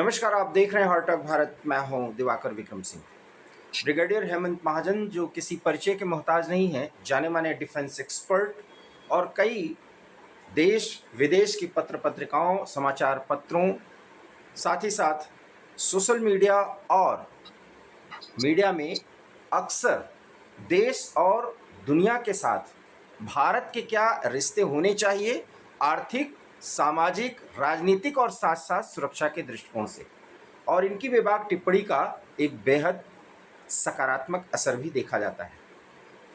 नमस्कार, आप देख रहे हैं हॉट टॉक भारत। मैं हूं दिवाकर विक्रम सिंह। ब्रिगेडियर हेमंत महाजन जो किसी परिचय के मोहताज नहीं है, जाने माने डिफेंस एक्सपर्ट और कई देश विदेश की पत्र पत्रिकाओं, समाचार पत्रों, साथ ही साथ सोशल मीडिया और मीडिया में अक्सर देश और दुनिया के साथ भारत के क्या रिश्ते होने चाहिए, आर्थिक, सामाजिक, राजनीतिक और साथ साथ सुरक्षा के दृष्टिकोण से, और इनकी बेबाक टिप्पणी का एक बेहद सकारात्मक असर भी देखा जाता है।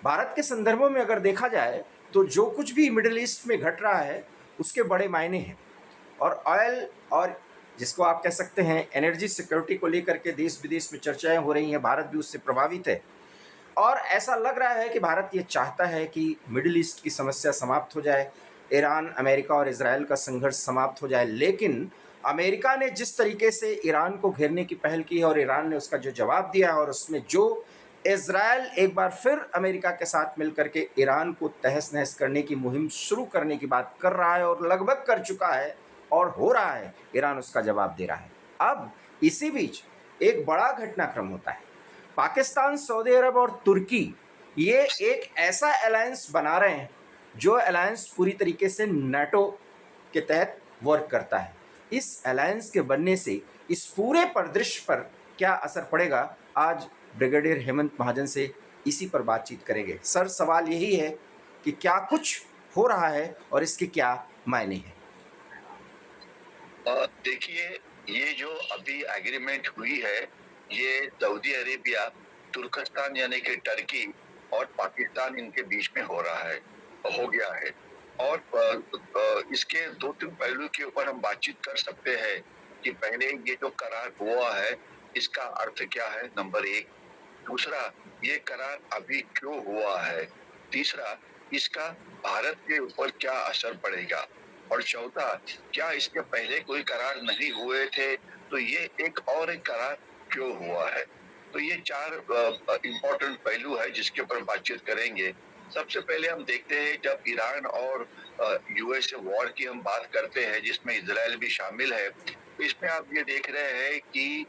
भारत के संदर्भों में अगर देखा जाए तो जो कुछ भी मिडिल ईस्ट में घट रहा है उसके बड़े मायने हैं, और ऑयल और जिसको आप कह सकते हैं एनर्जी सिक्योरिटी को लेकर के देश विदेश में चर्चाएं हो रही हैं। भारत भी उससे प्रभावित है और ऐसा लग रहा है कि भारत ये चाहता है कि मिडिल ईस्ट की समस्या समाप्त हो जाए, ईरान, अमेरिका और इजराइल का संघर्ष समाप्त हो जाए। लेकिन अमेरिका ने जिस तरीके से ईरान को घेरने की पहल की है और ईरान ने उसका जो जवाब दिया है, और उसमें जो इजराइल एक बार फिर अमेरिका के साथ मिलकर के ईरान को तहस नहस करने की मुहिम शुरू करने की बात कर रहा है और लगभग कर चुका है और हो रहा है, ईरान उसका जवाब दे रहा है। अब इसी बीच एक बड़ा घटनाक्रम होता है। पाकिस्तान, सऊदी अरब और तुर्की ये एक ऐसा अलायंस बना रहे हैं जो अलायंस पूरी तरीके से नाटो के तहत वर्क करता है। इस अलायंस के बनने से इस पूरे परिदृश्य पर क्या असर पड़ेगा, आज ब्रिगेडियर हेमंत महाजन से इसी पर बातचीत करेंगे। सर, सवाल यही है कि क्या कुछ हो रहा है और इसके क्या मायने हैं? देखिए, ये जो अभी एग्रीमेंट हुई है, ये सऊदी अरेबिया, तुर्कस्तान यानी कि टर्की और पाकिस्तान इनके बीच में हो गया है। और इसके 2-3 पहलू के ऊपर हम बातचीत कर सकते हैं कि पहले ये जो करार हुआ है, इसका अर्थ क्या है, नंबर 1। दूसरा, ये करार अभी क्यों हुआ है? तीसरा, इसका भारत के ऊपर क्या असर पड़ेगा? और चौथा, क्या इसके पहले कोई करार नहीं हुए थे, तो ये एक करार क्यों हुआ है? तो ये 4 इम्पोर्टेंट पहलू है जिसके ऊपर बातचीत करेंगे। सबसे पहले हम देखते हैं, जब ईरान और यूएसए वॉर की हम बात करते हैं जिसमें इज़राइल भी शामिल है, तो इसमें आप ये देख रहे हैं कि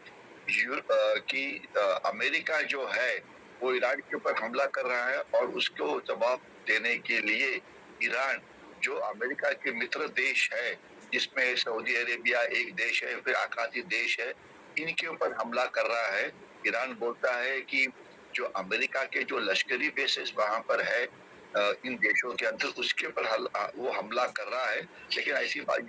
अमेरिका जो है वो ईरान के ऊपर हमला कर रहा है, और उसको जवाब देने के लिए ईरान, जो अमेरिका के मित्र देश है जिसमें सऊदी अरेबिया एक देश है, फिर आकाशी देश है, इनके ऊपर हमला कर रहा है। ईरान बोलता है कि जो अमेरिका के जो लश्करी बेसिस वहां पर है इन देशों के अंदर, उसके ऊपर वो हमला कर रहा है। लेकिन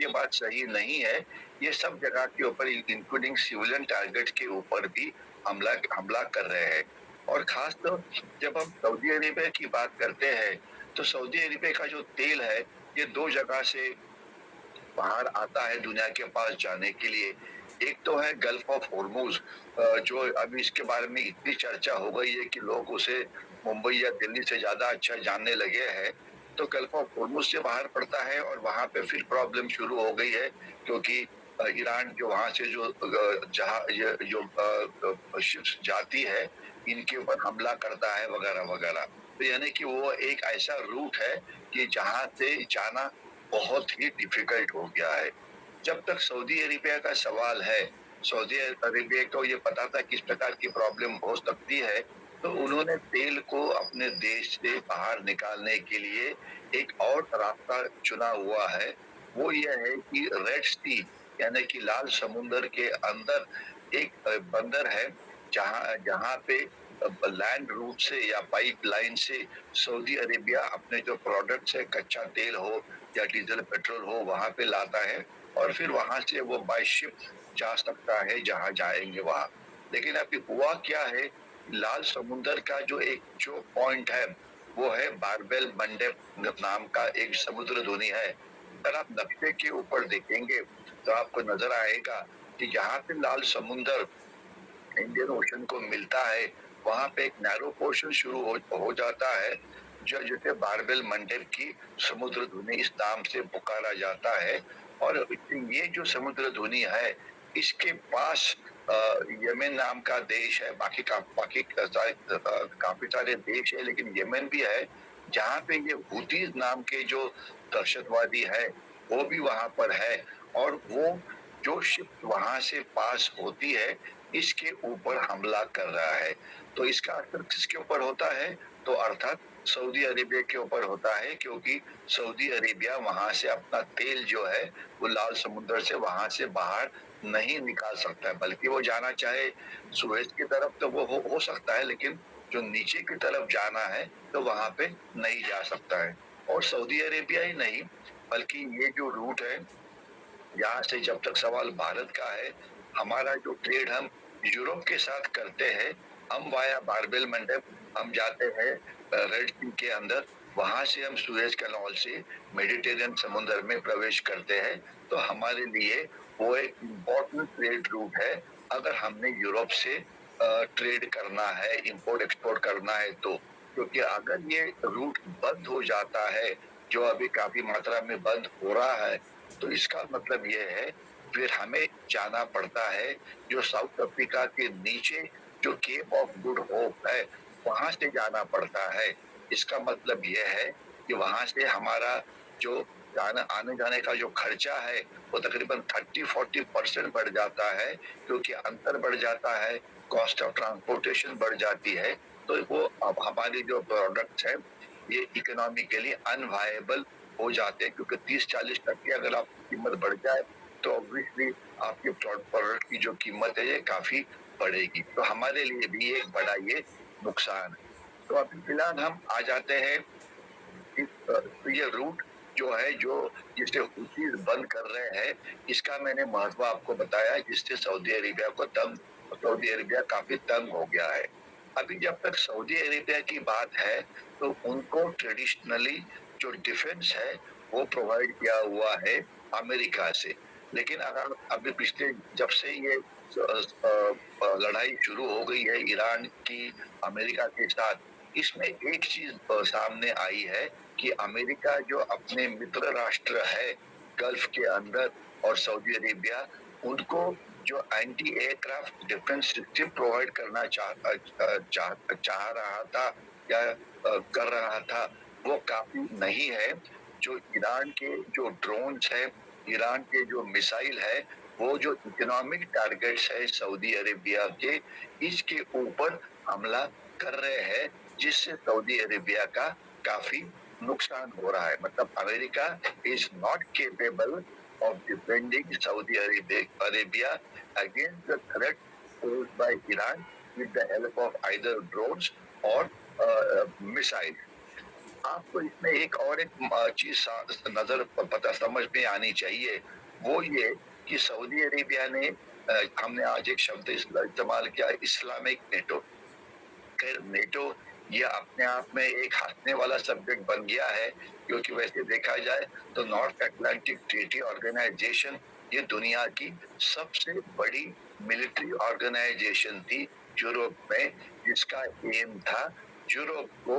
ये बात सही नहीं है। ये सब जगह के ऊपर इंक्लूडिंग सिविलियन टारगेट के ऊपर भी हमला हमला कर रहे हैं। और खास तो जब हम सऊदी अरेबिया की बात करते हैं, तो सऊदी अरेबिया का जो तेल है, ये 2 जगह से बाहर आता है दुनिया के पास जाने के लिए। एक तो है गल्फ ऑफ हॉर्मूज, जो अभी इसके बारे में इतनी चर्चा हो गई है कि लोग उसे मुंबई या दिल्ली से ज्यादा अच्छा जानने लगे हैं। तो गल्फ ऑफ हॉर्मूज से बाहर पड़ता है और वहां पे फिर प्रॉब्लम शुरू हो गई है, क्योंकि ईरान जो वहां से जो शिप्स जाती है, इनके ऊपर हमला करता है वगैरह वगैरह। तो यानी कि वो एक ऐसा रूट है कि जहां से जाना बहुत ही डिफिकल्ट हो गया है। जब तक सऊदी अरेबिया का सवाल है, सऊदी अरेबिया को ये पता था किस प्रकार की प्रॉब्लम हो सकती है, तो उन्होंने तेल को अपने देश से बाहर निकालने के लिए एक और रास्ता चुना हुआ है। वो ये है कि रेड सी यानी कि लाल समुंदर के अंदर एक बंदर है, जहाँ जहाँ पे लैंड रूट से या पाइपलाइन से सऊदी अरेबिया अपने जो प्रोडक्ट्स है, कच्चा तेल हो या डीजल पेट्रोल हो, वहां पे लाता है, और फिर वहां से वो बाय शिप जा सकता है जहां जाएंगे वहां। लेकिन अभी हुआ क्या है, लाल समुंदर का जो एक जो पॉइंट है, वो है बारबेल मंडेब नाम का एक समुद्र धुनी है। अगर आप नक्शे के ऊपर देखेंगे तो आपको नजर आएगा कि जहाँ पे लाल समुंदर इंडियन ओशन को मिलता है, वहां पे एक नैरो पोर्शन शुरू हो जाता है, जो जिसे बारबेल मंडेब की समुद्र धुनी इस नाम से पुकारा जाता है। और ये जो समुद्र धुनी है, इसके पास यमन नाम का देश है, बाकी काफी सारे देश है, लेकिन यमन भी है, जहाँ पे ये हुतीज नाम के जो दहशतवादी है, वो भी वहां पर है। और वो जो शिप वहां से पास होती है इसके ऊपर हमला कर रहा है। तो इसका असर किसके ऊपर होता है? तो अर्थात सऊदी अरेबिया के ऊपर होता है, क्योंकि सऊदी अरेबिया वहां से अपना तेल जो है वो लाल समुद्र से वहां से बाहर नहीं निकाल सकता है, बल्कि वो जाना चाहे सुएज की तरफ तो वो हो सकता है, लेकिन जो नीचे की तरफ जाना है तो वहां पे नहीं जा सकता है। और सऊदी अरेबिया ही नहीं, बल्कि ये जो रूट है, यहाँ से जब तक सवाल भारत का है, हमारा जो ट्रेड हम यूरोप के साथ करते हैं, हम वाया बारबेल मंडप हम जाते हैं रेड सी के अंदर, वहां से हम सुएज कैनाल से मेडिटेरियन समुद्र में प्रवेश करते हैं। तो हमारे लिए वो एक इम्पोर्टेंट ट्रेड रूट है अगर हमने यूरोप से ट्रेड करना है, इंपोर्ट एक्सपोर्ट करना है तो। क्योंकि अगर ये रूट बंद हो जाता है, जो अभी काफी मात्रा में बंद हो रहा है, तो इसका मतलब ये है फिर हमें जाना पड़ता है जो साउथ अफ्रीका के नीचे जो केप ऑफ गुड होप है वहां से जाना पड़ता है। इसका मतलब ये है कि वहां से हमारा जो आने जाने का जो खर्चा है वो तकरीबन 30-40% बढ़ जाता है, क्योंकि अंतर बढ़ जाता है, कॉस्ट ऑफ ट्रांसपोर्टेशन बढ़ जाती है। तो वो अब हमारी जो प्रोडक्ट्स है ये इकोनॉमिकली अनवायबल हो जाते हैं, क्योंकि 30-40% अगर आपकी कीमत बढ़ जाए तो ऑब्वियसली आपके प्रोडक्ट की जो कीमत है ये काफी बढ़ेगी। तो हमारे लिए भी एक बड़ा ये नुकसान है। तो अभी फिलहाल हम आ जाते हैं तो ये रूट जो है जो जिसे हुतीज बंद कर रहे हैं, इसका मैंने महत्व आपको बताया, जिससे सऊदी अरेबिया काफी तंग हो गया है। अभी जब तक सऊदी अरेबिया की बात है तो उनको ट्रेडिशनली जो डिफेंस है वो प्रोवाइड किया हुआ है अमेरिका से। लेकिन अगर अभी पिछले जब से ये लड़ाई शुरू हो गई है ईरान की अमेरिका के साथ, इसमें एक चीज सामने आई है कि अमेरिका जो अपने मित्र राष्ट्र है गल्फ के अंदर और सऊदी अरेबिया, उनको जो anti aircraft defence system provide करना चाह रहा था या कर रहा था, वो काफी नहीं है। जो ईरान के जो ड्रोन्स है, ईरान के जो मिसाइल है, वो जो इकोनॉमिक टारगेट्स है सऊदी अरेबिया के, इसके ऊपर हमला कर रहे हैं, जिससे सऊदी अरेबिया का काफी नुकसान हो रहा है। मतलब America is not capable of defending Saudi Arabia against the threat posed by Iran with the help of either drones or missiles. आपको इसमें एक और एक चीज नजर पता समझ में आनी चाहिए, वो ये कि सऊदी अरेबिया ने हमने आज एक शब्द इस्तेमाल किया, इस्लामिक नेटो। खैर नेटो ये अपने आप में एक हंसने वाला सब्जेक्ट बन गया है, क्योंकि वैसे देखा जाए तो नॉर्थ अटलांटिक ट्रीटी ऑर्गेनाइजेशन ये दुनिया की सबसे बड़ी मिलिट्री ऑर्गेनाइजेशन थी यूरोप में, जिसका एम था यूरोप को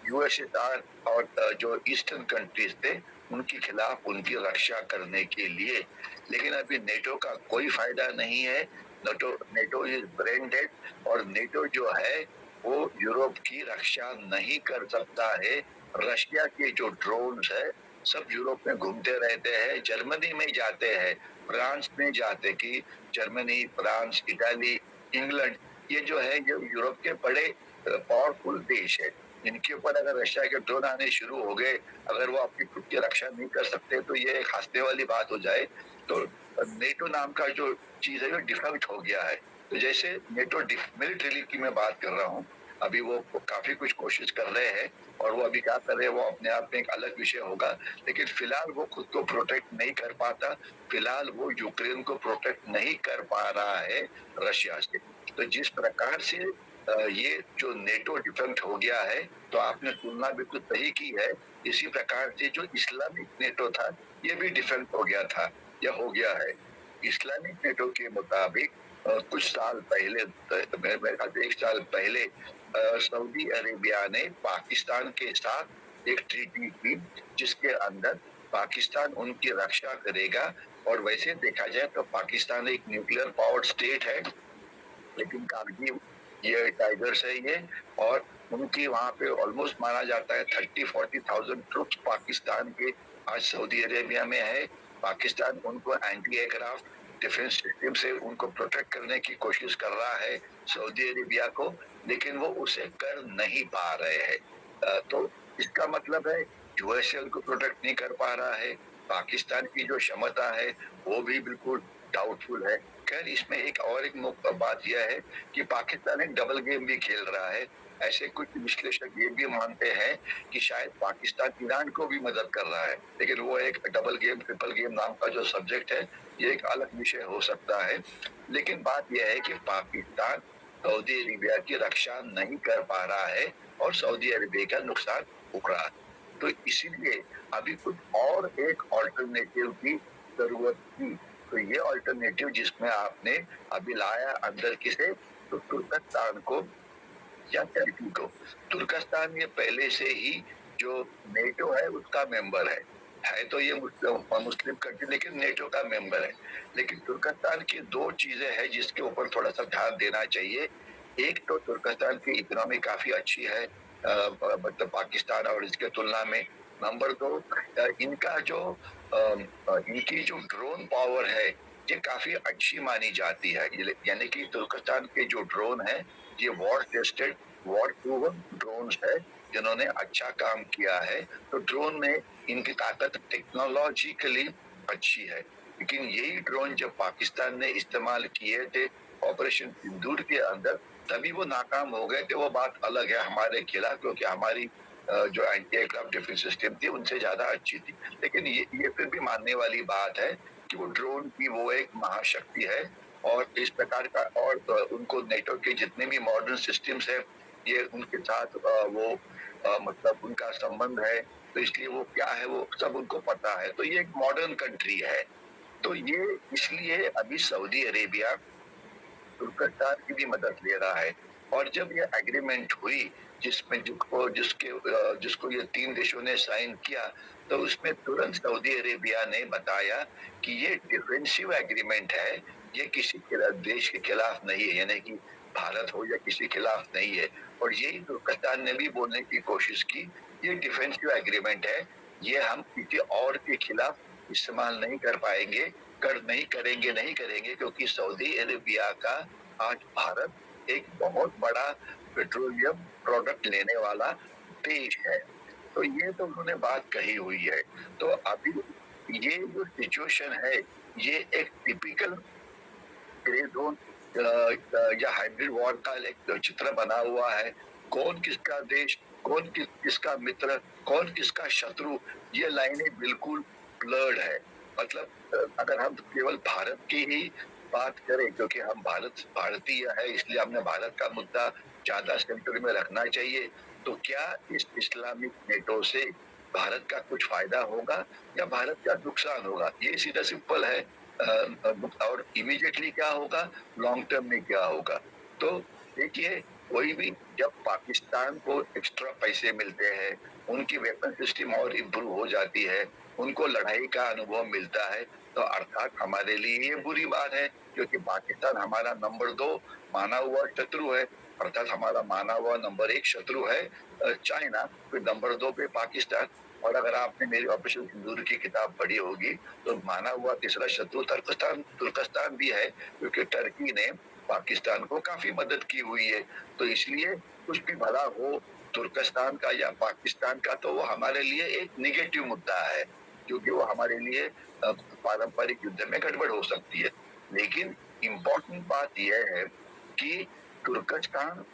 यूएसएसआर और जो ईस्टर्न कंट्रीज थे उनके खिलाफ उनकी रक्षा करने के लिए। लेकिन अभी नेटो का कोई फायदा नहीं है। NATO NATO is brain dead, और नेटो जो है वो यूरोप की रक्षा नहीं कर सकता है। रशिया के जो ड्रोन्स है सब यूरोप में घूमते रहते हैं, जर्मनी में जाते हैं, फ्रांस में जाते, कि जर्मनी, फ्रांस, इटाली, इंग्लैंड, ये जो है ये यूरोप के बड़े पावरफुल देश है। इनके ऊपर अगर रशिया के ड्रोन आने शुरू हो गए, अगर वो अपनी खुद की रक्षा नहीं कर सकते तो ये एक हंसने वाली बात हो जाए। तो नेटो नाम का जो चीज है वो डिफेक्ट हो गया है। तो जैसे नेटो मिलिट्री की मैं बात कर रहा हूँ, अभी वो काफी कुछ कोशिश कर रहे हैं, और वो अभी क्या कर रहे हैं वो अपने आप में एक अलग विषय होगा। लेकिन फिलहाल वो खुद को प्रोटेक्ट नहीं कर पाता, फिलहाल वो यूक्रेन को प्रोटेक्ट नहीं कर पा रहा है रशिया से। तो जिस प्रकार से ये जो नेटो डिफेक्ट हो गया है, तो आपने तुलना बिल्कुल सही की है। इसी प्रकार से जो इस्लामिक नेटो था ये भी डिफेक्ट हो गया था या हो गया है। इस्लामिक नेटो के मुताबिक कुछ साल पहले, मेरे ख्याल से 1 साल पहले, सऊदी अरेबिया ने पाकिस्तान के साथ एक ट्रीटी की, जिसके अंदर पाकिस्तान उनकी रक्षा करेगा। और वैसे देखा जाए तो पाकिस्तान एक न्यूक्लियर पावर स्टेट है, लेकिन कागजी ये टाइगर्स है ये, और उनकी वहां पे ऑलमोस्ट माना जाता है 30-40,000 ट्रुप्स पाकिस्तान के आज सऊदी अरेबिया में है। पाकिस्तान उनको एंटी एयरक्राफ्ट डिफेंस सिस्टम से उनको प्रोटेक्ट करने की कोशिश कर रहा है सऊदी अरेबिया को, लेकिन वो उसे कर नहीं पा रहे हैं। तो इसका मतलब है यूएसए उनको प्रोटेक्ट नहीं कर पा रहा है, पाकिस्तान की जो क्षमता है वो भी बिल्कुल डाउटफुल है। खैर इसमें एक बात यह है कि पाकिस्तान एक डबल गेम भी खेल रहा है। ऐसे कुछ विश्लेषक ये भी मानते हैं कि शायद पाकिस्तान ईरान को भी मदद कर रहा है, लेकिन वो एक डबल गेम ट्रिपल गेम नाम का जो सब्जेक्ट है ये एक अलग विषय हो सकता है। लेकिन बात यह है कि पाकिस्तान सऊदी अरेबिया की रक्षा नहीं कर पा रहा है और सऊदी अरेबिया का नुकसान उठ रहा है। तो इसीलिए अभी कुछ और एक ऑल्टरनेटिव की जरूरत थी। तो ये ऑल्टरनेटिव जिसमें आपने अभी लाया अंदर किसे, तो तुर्कस्तान को या टर्की को। तुर्कस्तान ये पहले से ही जो नेटो है उसका मेंबर है तो ये मुस्लिम कंट्री लेकिन नेटो का मेंबर है। लेकिन तुर्कस्तान की दो चीजें हैं जिसके ऊपर थोड़ा सा ध्यान देना चाहिए। एक तो तुर्कस्तान की इकोनॉमी काफी अच्छी है, मतलब पाकिस्तान और इसके तुलना में। नंबर दो, इनका जो इनकी जो ड्रोन पावर है ये काफी अच्छी मानी जाती है। यानी कि तुर्कस्तान के जो ड्रोन है ये war tested war proven drones है जिन्होंने अच्छा काम किया है। तो ड्रोन में इनकी ताकत टेक्नोलॉजिकली अच्छी है। लेकिन यही ड्रोन जब पाकिस्तान ने इस्तेमाल किए थे ऑपरेशन सिंदूर के अंदर, तभी वो नाकाम हो गए थे। वो बात अलग है हमारे खिलाफ, क्योंकि हमारी जो एंटी एयरक्राफ्ट डिफेंस सिस्टम थी उनसे ज्यादा अच्छी थी। लेकिन ये फिर भी मानने वाली बात है कि वो ड्रोन की वो एक महाशक्ति है। और इस प्रकार का और उनको नेटो के जितने भी मॉडर्न सिस्टम्स है ये उनके साथ वो मतलब उनका संबंध है, तो इसलिए वो क्या है वो सब उनको पता है। तो ये एक मॉडर्न कंट्री है। तो ये इसलिए अभी सऊदी अरेबिया तुर्कस्तान की भी मदद ले रहा है। और जब ये एग्रीमेंट हुई जिसमें जिसको ये तीन देशों ने साइन किया, तो उसमें तुरंत सऊदी अरेबिया ने बताया कि ये डिफेंसिव एग्रीमेंट है, ये किसी देश के खिलाफ नहीं है, यानी कि भारत हो या किसी खिलाफ नहीं है। और यही तुर्कस्तान ने भी बोलने की कोशिश की, ये डिफेंसिव एग्रीमेंट है, ये हम किसी और के खिलाफ इस्तेमाल नहीं कर पाएंगे, नहीं करेंगे, क्योंकि सऊदी अरेबिया का आज भारत एक बहुत बड़ा पेट्रोलियम प्रोडक्ट लेने वाला देश है। तो ये तो उन्होंने बात कही हुई है। तो अभी ये जो सिचुएशन है ये एक टिपिकल ग्रे जोन या हाइब्रिड वॉर का एक चित्र बना हुआ है। कौन किसका देश, कौन किसका मित्र, कौन किसका शत्रु, ये लाइनें बिल्कुल ब्लर्ड है। मतलब अगर हम केवल भारत की ही बात करें, क्योंकि हम भारतीय है इसलिए हमने भारत का मुद्दा ज्यादा सेंटर में रखना चाहिए, तो क्या इस इस्लामिक नेटो से भारत का कुछ फायदा होगा या भारत का नुकसान होगा? ये सीधा सिंपल है। और इमीडिएटली क्या होगा, लॉन्ग टर्म में क्या होगा। तो देखिए, कोई भी जब पाकिस्तान को एक्स्ट्रा पैसे मिलते हैं, उनकी वेपन सिस्टम और इम्प्रूव हो जाती है, उनको लड़ाई का अनुभव मिलता है, तो अर्थात हमारे लिए ये बुरी बात है, क्योंकि पाकिस्तान हमारा नंबर 2 माना हुआ शत्रु है। अर्थात हमारा माना हुआ नंबर 1 शत्रु है चाइना, फिर नंबर 2 पे पाकिस्तान। और अगर आपने मेरी ऑपरेशन सिंदूर की किताब पढ़ी होगी तो माना हुआ तीसरा शत्रु तुर्कस्तान भी है, क्योंकि टर्की ने पाकिस्तान को काफी मदद की हुई है। तो इसलिए कुछ भी भला हो तुर्कस्तान का या पाकिस्तान का, तो वो हमारे लिए एक निगेटिव मुद्दा है, क्योंकि वो हमारे लिए पारंपरिक युद्ध में गड़बड़ हो सकती है। लेकिन इम्पोर्टेंट बात यह है कि तुर्कस्तान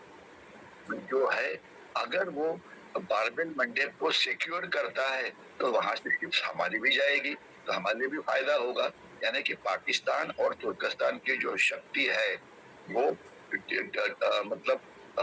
जो है, अगर वो बारबेल मंडेप को सिक्योर करता है तो वहां से शिप्स हमारी भी जाएगी, तो हमारे लिए भी फायदा होगा। यानी कि पाकिस्तान और तुर्कस्तान की जो शक्ति है वो मतलब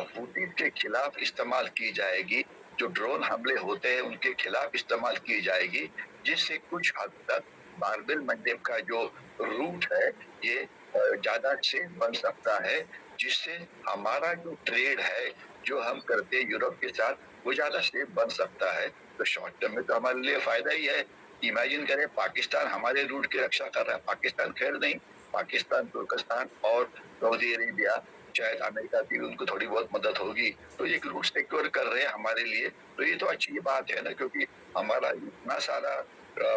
हूती के खिलाफ इस्तेमाल की जाएगी, जो ड्रोन हमले होते हैं उनके खिलाफ इस्तेमाल की जाएगी, जिससे कुछ हद तक बारबेल मंडेप का जो रूट है ये ज्यादा सेफ बन सकता है, जिससे हमारा जो ट्रेड है जो हम करते हैं यूरोप के साथ वो ज्यादा सेफ बन सकता है। तो शॉर्ट टर्म में तो हमारे लिए फायदा ही है। इमेजिन करें पाकिस्तान हमारे रूट की रक्षा कर रहा है, पाकिस्तान खैर नहीं, पाकिस्तान तुर्कस्तान और सऊदी अरेबिया, शायद अमेरिका की भी उनको थोड़ी बहुत मदद होगी, तो एक रूट सिक्योर कर रहे हैं हमारे लिए। तो ये तो अच्छी बात है ना, क्योंकि हमारा इतना सारा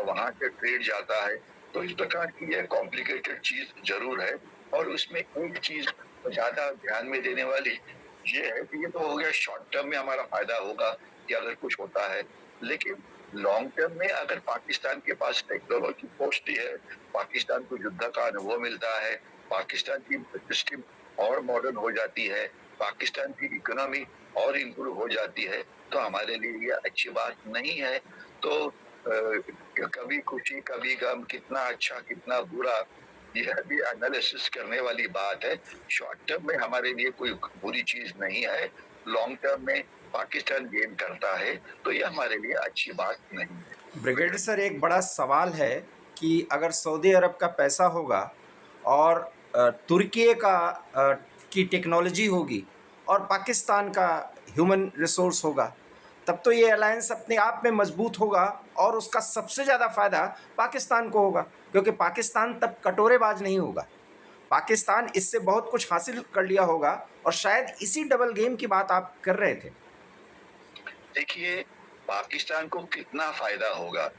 वहां से ट्रेड जाता है, तो इस प्रकार की यह कॉम्प्लिकेटेड चीज जरूर है। और उसमें एक चीज ज्यादा ध्यान में देने वाली ये है कि ये तो हो गया शॉर्ट टर्म में हमारा फायदा होगा कि अगर कुछ होता है, लेकिन लॉन्ग टर्म में अगर पाकिस्तान के पास टेक्नोलॉजी पहुंचती है, पाकिस्तान को युद्ध का अनुभव मिलता है, पाकिस्तान की सिस्टम और मॉडर्न हो जाती है, पाकिस्तान की इकोनॉमी और इम्प्रूव हो जाती है, तो हमारे लिए ये अच्छी बात नहीं है। तो कभी खुशी कभी गम, कितना अच्छा कितना बुरा, यह भी एनालिसिस करने वाली बात है। शॉर्ट टर्म में हमारे लिए कोई बुरी चीज नहीं है, लॉन्ग टर्म में पाकिस्तान गेन करता है तो ये हमारे लिए अच्छी बात नहीं ब्रिगेडियर है। सर, एक बड़ा सवाल है कि अगर सऊदी अरब का पैसा होगा और तुर्की की टेक्नोलॉजी होगी और पाकिस्तान का ह्यूमन रिसोर्स होगा, तब तो ये अलायंस अपने आप में मजबूत होगा और उसका सबसे ज़्यादा फ़ायदा पाकिस्तान को होगा, क्योंकि पाकिस्तान तब कटोरेबाज नहीं होगा। पाकिस्तान इससे बहुत कुछ हासिल कर लिया होगा और शायद इसी डबल गेम की बात आप कर रहे थे। देखिए, पाकिस्तान को कितना फायदा होगा।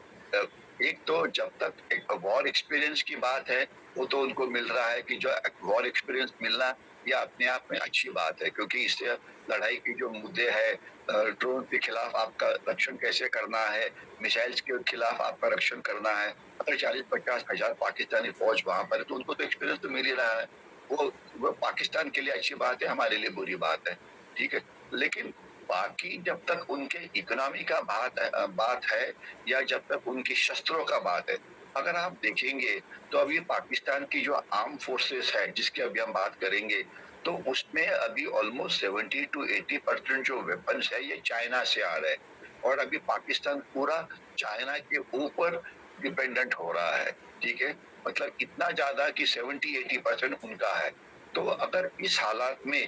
एक तो जब तक एक वॉर एक्सपीरियंस की बात है, वो तो उनको मिल रहा है कि जो वॉर एक्सपीरियंस मिलना ये अपने आप में अच्छी बात है, क्योंकि इससे लड़ाई की जो मुद्दे हैं, ड्रोन के खिलाफ आपका रक्षण कैसे करना है, मिसाइल्स के खिलाफ आपका रक्षण करना है। अगर 40-50 हजार पाकिस्तानी फौज वहां पर है तो उनको तो एक्सपीरियंस तो मिल ही रहा है। वो पाकिस्तान के लिए अच्छी बात है, हमारे लिए बुरी बात है। ठीक है, लेकिन बाकी जब तक उनके इकोनॉमी का बात है या जब तक उनकी शस्त्रों का बात है, अगर आप देखेंगे तो अभी पाकिस्तान की जो आर्म फोर्सेस है जिसकी अभी हम बात करेंगे, तो उसमें अभी ऑलमोस्ट 70 to 80% जो वेपन्स है ये चाइना से आ रहे हैं और अभी पाकिस्तान पूरा चाइना के ऊपर डिपेंडेंट हो रहा है। ठीक है, मतलब इतना ज्यादा कि 70-80% उनका है। तो अगर इस हालात में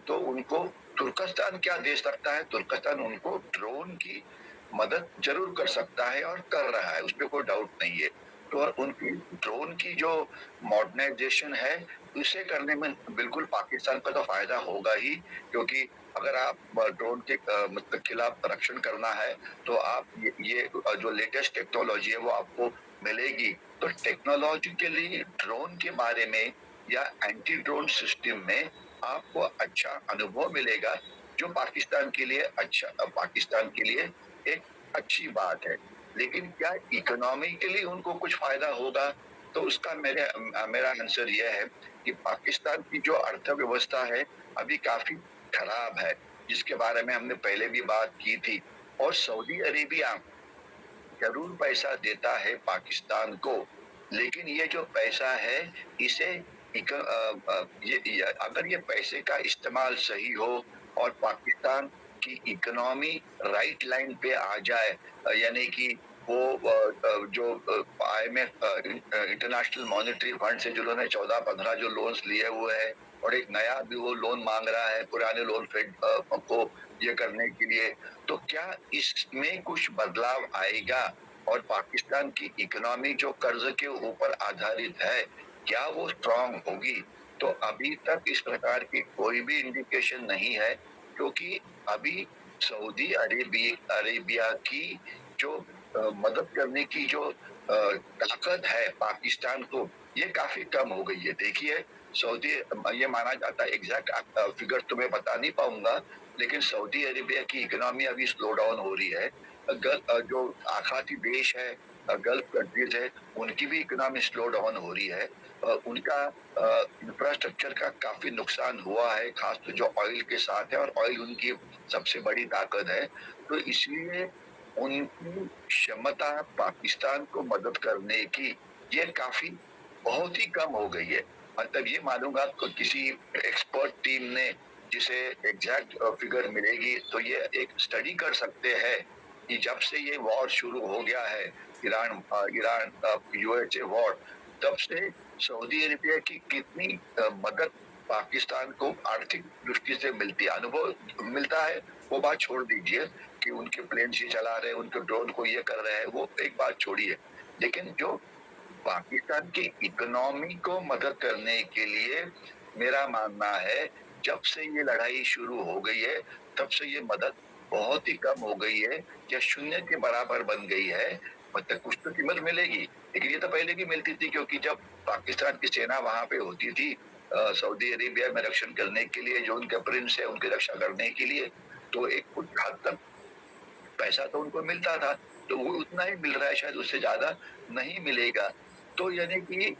तो उनको तुर्कस्तान क्या दे सकता है? तुर्कस्तान उनको ड्रोन की मदद जरूर कर सकता है और कर रहा है, उसमें कोई डाउट नहीं है। तो और उनकी ड्रोन की जो मॉडर्नाइजेशन है, उसे करने में बिल्कुल पाकिस्तान का तो फायदा होगा ही, क्योंकि अगर आप ड्रोन के मतलब खिलाफ रक्षण करना है तो आप ये जो लेटेस्ट टेक्नोलॉजी है वो आपको मिलेगी। तो टेक्नोलॉजिकली ड्रोन के बारे में या एंटी ड्रोन सिस्टम में आपको अच्छा अनुभव मिलेगा, जो पाकिस्तान के लिए एक अच्छी बात है। लेकिन क्या इकोनॉमिकली उनको कुछ फायदा होगा? तो उसका मेरा आंसर यह है कि पाकिस्तान की जो अर्थव्यवस्था है अभी काफी खराब है, जिसके बारे में हमने पहले भी बात की थी। और सऊदी अरेबिया जरूर पैसा देता है पाकिस्तान को, लेकिन ये जो पैसा है इसे अगर ये पैसे का इस्तेमाल सही हो और पाकिस्तान की इकोनॉमी राइट लाइन पे आ जाए, यानी कि वो जो IMF इंटरनेशनल मॉनेटरी फंड से जिन्होंने 14-15 जो लोन्स लिए हुए हैं और एक नया भी वो लोन मांग रहा है पुराने लोन फेड को ये करने के लिए, तो क्या इसमें कुछ बदलाव आएगा और पाकिस्तान की इकोनॉमी जो कर्ज के ऊपर आधारित है क्या वो स्ट्रांग होगी? तो अभी तक इस प्रकार की कोई भी इंडिकेशन नहीं है, क्योंकि अभी सऊदी अरेबिया की जो मदद करने की जो ताकत है पाकिस्तान को, ये काफी कम हो गई है। देखिए, सऊदी ये माना जाता है, एग्जैक्ट फिगर तो मैं बता नहीं पाऊंगा, लेकिन सऊदी अरेबिया की इकोनॉमी अभी स्लो डाउन हो रही है। जो आखाती देश है, गल्फ कंट्रीज है, उनकी भी इकोनॉमी स्लो डाउन हो रही है। उनका इंफ्रास्ट्रक्चर का काफी नुकसान हुआ है, खास तो जो ऑयल के साथ है, और ऑयल उनकी सबसे बड़ी ताकत है। तो इसलिए उनकी क्षमता पाकिस्तान को मदद करने की ये काफी बहुत ही कम हो गई है। मतलब ये मानूंगा तो किसी एक्सपर्ट टीम ने जिसे एग्जैक्ट फिगर मिलेगी तो ये एक स्टडी कर सकते हैं कि जब से ये वॉर शुरू हो गया है, ईरान USA वॉर, तब से सऊदी अरेबिया की कितनी मदद पाकिस्तान को आर्थिक दृष्टि से मिलती है, अनुभव मिलता है। वो बात छोड़ दीजिए कि उनके प्लेन ये चला रहे हैं, उनके ड्रोन को ये कर रहे हैं, वो एक बात छोड़िए, लेकिन जो पाकिस्तान की इकोनॉमी को मदद करने के लिए मेरा मानना है जब से ये लड़ाई शुरू हो गई है तब से ये मदद बहुत ही कम हो गई है या शून्य के बराबर बन गई है। मतलब कुछ तो कीमत मिलेगी, लेकिन ये तो पहले भी मिलती थी, क्योंकि जब पाकिस्तान की सेना वहाँ पे होती थी सऊदी अरेबिया में रक्षण करने के लिए, जो उनके प्रिंस है उनकी रक्षा करने के लिए, तो एक कुछ हद तक पैसा तो उनको मिलता था, तो वो उतना ही मिल रहा है, शायद उससे ज़्यादा नहीं मिलेगा। तो यानी कि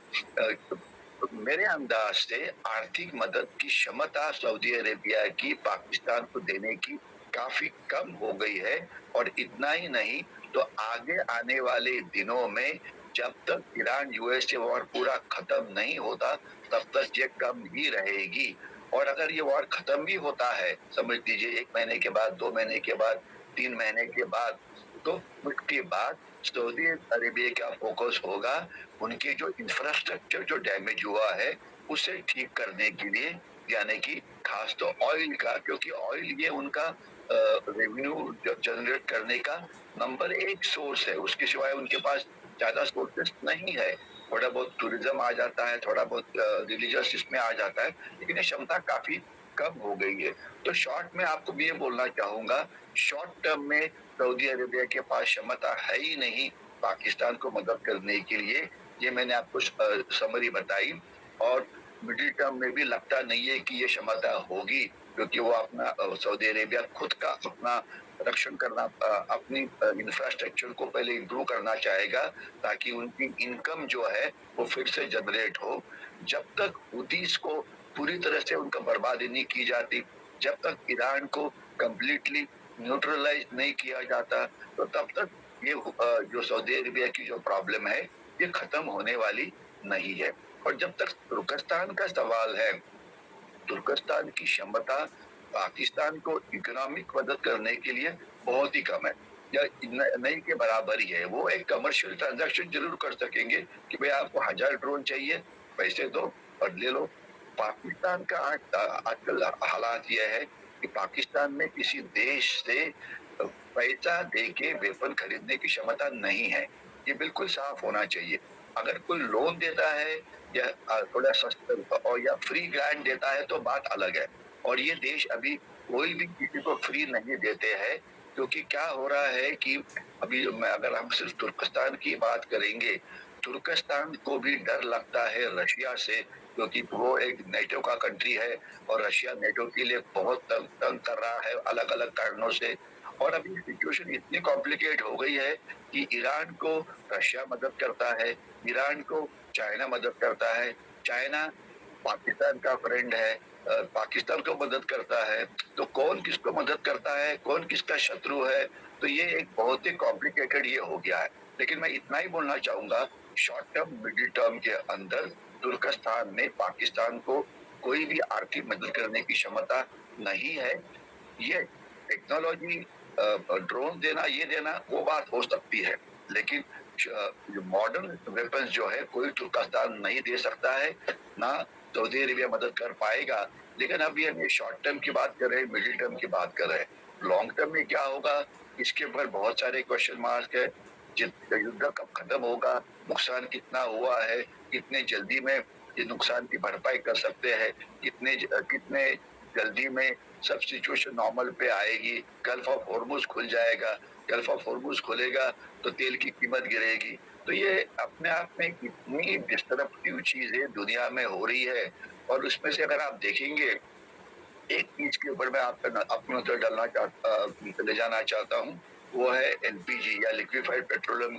मेरे अंदाज से आर्थिक मदद की क्षमता सऊदी अरेबिया की पाकिस्तान को देने की काफ़ी कम हो गई है, और इतना ही नहीं, तो आगे आने वाले दिनों में जब तक ईरान यूएस वॉर पूरा खत्म नहीं होता, तब तक ये कम ही रहेगी। और अगर ये वॉर खत्म भी होता है, समझ लीजिए 1 महीने के बाद, 2 महीने के बाद, 3 महीने के बाद, तो उसके बाद सऊदी अरेबिया का फोकस होगा उनके जो इंफ्रास्ट्रक्चर जो डैमेज हुआ है उसे ठीक करने के लिए, यानी कि खास तो ऑयल का, क्योंकि ऑयल ये उनका रेवेन्यू जनरेट करने का नंबर 1 सोर्स है, उसके सिवाय उनके पास ज्यादा सोर्सेस नहीं है। थोड़ा बहुत टूरिज्म आ जाता है, थोड़ा बहुत रिलीजियस इसमें आ जाता है, लेकिन ये क्षमता काफी कम हो गई है। तो शॉर्ट में आपको भी ये बोलना चाहूंगा, शॉर्ट टर्म में सऊदी अरेबिया के पास क्षमता है ही नहीं पाकिस्तान को मदद करने के लिए, ये मैंने आपको समरी बताई। और मिडिल टर्म में भी लगता नहीं है कि ये क्षमता होगी, क्योंकि वो अपना सऊदी अरेबिया खुद का अपना रक्षण करना, अपनी इंफ्रास्ट्रक्चर को पहले इम्प्रूव करना चाहेगा, ताकि उनकी इनकम जो है वो फिर से जनरेट हो। जब तक हुतीस को पूरी तरह से उनका बर्बादी नहीं की जाती, जब तक ईरान को कंप्लीटली न्यूट्रलाइज नहीं किया जाता, तो तब तक ये जो सऊदी अरेबिया की जो प्रॉब्लम है ये खत्म होने वाली नहीं है। और जब तक तुर्कस्तान का सवाल है, तुर्कस्तान की क्षमता पाकिस्तान को इकोनॉमिक मदद करने के लिए बहुत ही कम है, या नहीं के बराबर ही है। वो एक कमर्शियल ट्रांजैक्शन जरूर कर सकेंगे कि भाई आपको 1000 ड्रोन चाहिए, पैसे दो और ले लो। पाकिस्तान का आजकल हालात यह है कि पाकिस्तान में किसी देश से पैसा दे के वेपन खरीदने की क्षमता नहीं है, ये बिल्कुल साफ होना चाहिए। अगर कोई लोन देता है या थोड़ा सस्ता और या फ्री ग्रांट देता है तो बात अलग है, और ये देश अभी कोई भी किसी को फ्री नहीं देते हैं, क्योंकि क्या हो रहा है कि अभी अगर हम सिर्फ तुर्कस्तान की बात करेंगे, तुर्कस्तान को भी डर लगता है रशिया से, क्योंकि वो एक नेटो का कंट्री है और रशिया नेटो के लिए बहुत तंग कर रहा है अलग अलग कारणों से। और अभी सिचुएशन इतनी कॉम्प्लिकेट हो गई है कि ईरान को रशिया मदद करता है, ईरान को चाइना मदद करता है, चाइना पाकिस्तान का फ्रेंड है, पाकिस्तान को मदद करता है, तो कौन किसको मदद करता है, कौन किसका शत्रु है, तो ये एक बहुत ही कॉम्प्लिकेटेड ये हो गया है। लेकिन मैं इतना ही बोलना चाहूंगा, शॉर्ट टर्म मिडिल टर्म के अंदर तुर्कस्तान में पाकिस्तान को कोई भी आर्थिक मदद करने की क्षमता नहीं है। ये टेक्नोलॉजी ड्रोन देना ये देना वो बात हो सकती है, लेकिन मॉडर्न वेपन्स जो है कोई तुर्कस्तान नहीं दे सकता है, ना सऊदी अरेबिया मदद कर पाएगा। लेकिन अभी हम ये शॉर्ट टर्म की बात कर रहे हैं, मिडिल टर्म की बात कर रहे हैं, लॉन्ग टर्म में क्या होगा इसके ऊपर बहुत सारे क्वेश्चन मार्क है। युद्ध कब खत्म होगा, नुकसान कितना हुआ है, कितने जल्दी में ये नुकसान की भरपाई कर सकते हैं, कितने जल्दी में सब सिचुएशन नॉर्मल पे आएगी, गल्फ ऑफ हॉर्मुज खुल जाएगा, गल्फ ऑफ हॉर्मुज खुलेगा तो तेल की कीमत गिरेगी। तो ये अपने आप में कितनी डिस्टरप्टिव चीजें दुनिया में हो रही है। और उसमें से अगर आप देखेंगे, एक चीज के ऊपर मैं अपनी नजर ले जाना चाहता हूँ, वो है एलपीजी या लिक्विफाइड पेट्रोलियम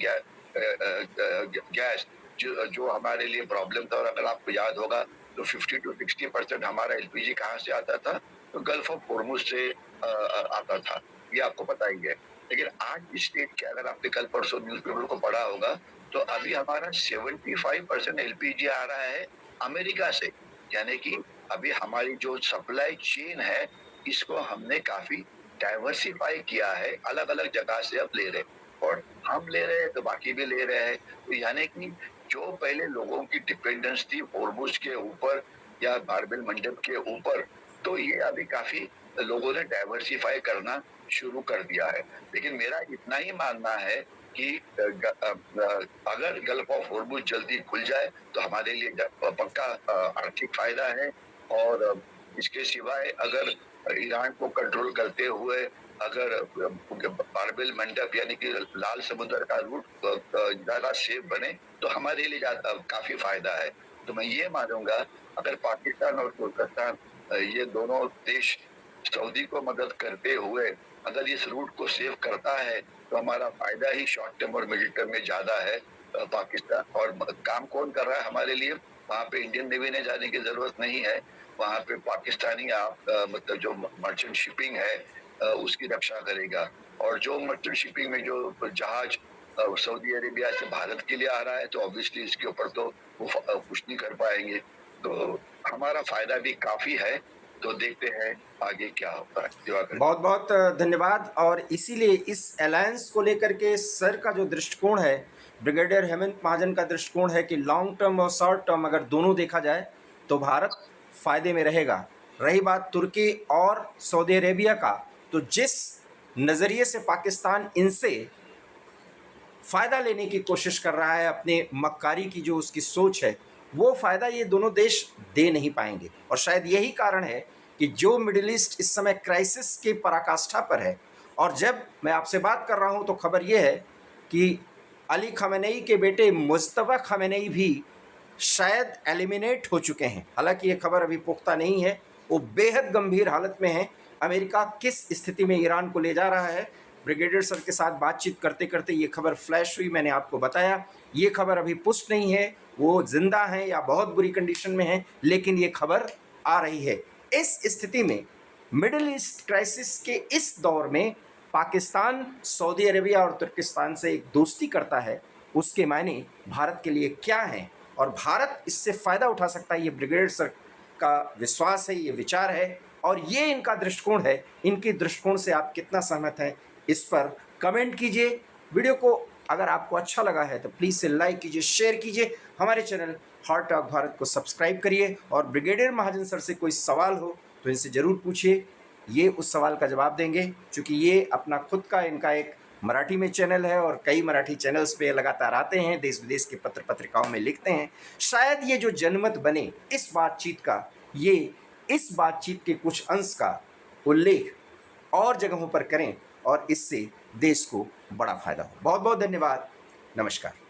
गैस, जो हमारे लिए प्रॉब्लम था। और अगर आपको याद होगा तो 50 to 60% हमारा एलपीजी कहाँ से आता था, तो गल्फ ऑफ हॉर्मुज से आता था, ये आपको पता ही है। लेकिन आज की स्टेट के, अगर आपने कल परसों न्यूज़पेपर को पढ़ा होगा, तो अभी हमारा 75% एलपीजी आ रहा है अमेरिका से। यानी कि अभी हमारी जो सप्लाई चेन है इसको हमने काफी डाइवर्सिफाई किया है, अलग अलग जगह से अब ले रहे हैं, और हम ले रहे हैं तो बाकी भी ले रहे हैं। तो यानी कि जो पहले लोगों की डिपेंडेंस थी हॉर्मुज के ऊपर या बारबेल मंडप के ऊपर, तो ये अभी काफी लोगों ने डाइवर्सिफाई करना शुरू कर दिया है। लेकिन मेरा इतना ही मानना है कि अगर गल्फ ऑफ हॉर्मुज जल्दी खुल जाए तो हमारे लिए पक्का आर्थिक फायदा है। और इसके सिवाय अगर ईरान को कंट्रोल करते हुए अगर बारबेल मंडप यानी कि लाल समुद्र का रूट ज्यादा सेफ बने तो हमारे लिए काफी फायदा है। तो मैं ये मानूंगा अगर पाकिस्तान और तुर्कस्तान ये दोनों देश सऊदी को मदद करते हुए अगर इस रूट को सेव करता है तो हमारा फायदा ही शॉर्ट टर्म और मिडिल टर्म में ज्यादा है। पाकिस्तान और काम कौन कर रहा है हमारे लिए, वहां पे इंडियन नेवी ने जाने की जरूरत नहीं है। वहां पे पाकिस्तानी मतलब जो मर्चेंट शिपिंग है उसकी रक्षा करेगा। और जो मर्चेंट शिपिंग में जो जहाज सऊदी अरेबिया से भारत के लिए आ रहा है तो ऑब्वियसली इसके ऊपर तो वो कुछ नहीं कर पाएंगे। तो हमारा फायदा भी काफी है। तो देखते हैं आगे क्या होता है। दिवाकर बहुत बहुत धन्यवाद। और इसीलिए इस अलायंस को लेकर के सर का जो दृष्टिकोण है, ब्रिगेडियर हेमंत महाजन का दृष्टिकोण है कि लॉन्ग टर्म और शॉर्ट टर्म अगर दोनों देखा जाए तो भारत फ़ायदे में रहेगा। रही बात तुर्की और सऊदी अरेबिया का, तो जिस नज़रिए से पाकिस्तान इनसे फ़ायदा लेने की कोशिश कर रहा है, अपने मक्कारी की जो उसकी सोच है, वो फ़ायदा ये दोनों देश दे नहीं पाएंगे। और शायद यही कारण है कि जो मिडिल ईस्ट इस समय क्राइसिस के पराकाष्ठा पर है। और जब मैं आपसे बात कर रहा हूँ तो खबर ये है कि अली खamenei के बेटे मुज्तबा खamenei भी शायद एलिमिनेट हो चुके हैं। हालांकि ये खबर अभी पुख्ता नहीं है, वो बेहद गंभीर हालत में हैं। अमेरिका किस स्थिति में ईरान को ले जा रहा है, ब्रिगेडियर सर के साथ बातचीत करते करते ये खबर फ्लैश हुई, मैंने आपको बताया। ये खबर अभी पुष्ट नहीं है, वो जिंदा हैं या बहुत बुरी कंडीशन में हैं, लेकिन ये खबर आ रही है। इस स्थिति में मिडिल ईस्ट क्राइसिस के इस दौर में पाकिस्तान सऊदी अरेबिया और तुर्किस्तान से एक दोस्ती करता है, उसके मायने भारत के लिए क्या हैं और भारत इससे फ़ायदा उठा सकता है, ये ब्रिगेडियर सर का विश्वास है, ये विचार है और ये इनका दृष्टिकोण है। इनके दृष्टिकोण से आप कितना सहमत हैं, इस पर कमेंट कीजिए। वीडियो को अगर आपको अच्छा लगा है तो प्लीज़ से लाइक कीजिए, शेयर कीजिए, हमारे चैनल हॉट टॉक भारत को सब्सक्राइब करिए। और ब्रिगेडियर महाजन सर से कोई सवाल हो तो इनसे ज़रूर पूछिए, ये उस सवाल का जवाब देंगे। क्योंकि ये अपना खुद का इनका एक मराठी में चैनल है और कई मराठी चैनल्स पे लगातार आते हैं, देश विदेश के पत्र पत्रिकाओं में लिखते हैं। शायद ये जो जनमत बने इस बातचीत का, ये इस बातचीत के कुछ अंश का उल्लेख और जगहों पर करें और इससे देश को बड़ा फायदा हो। बहुत बहुत धन्यवाद। नमस्कार।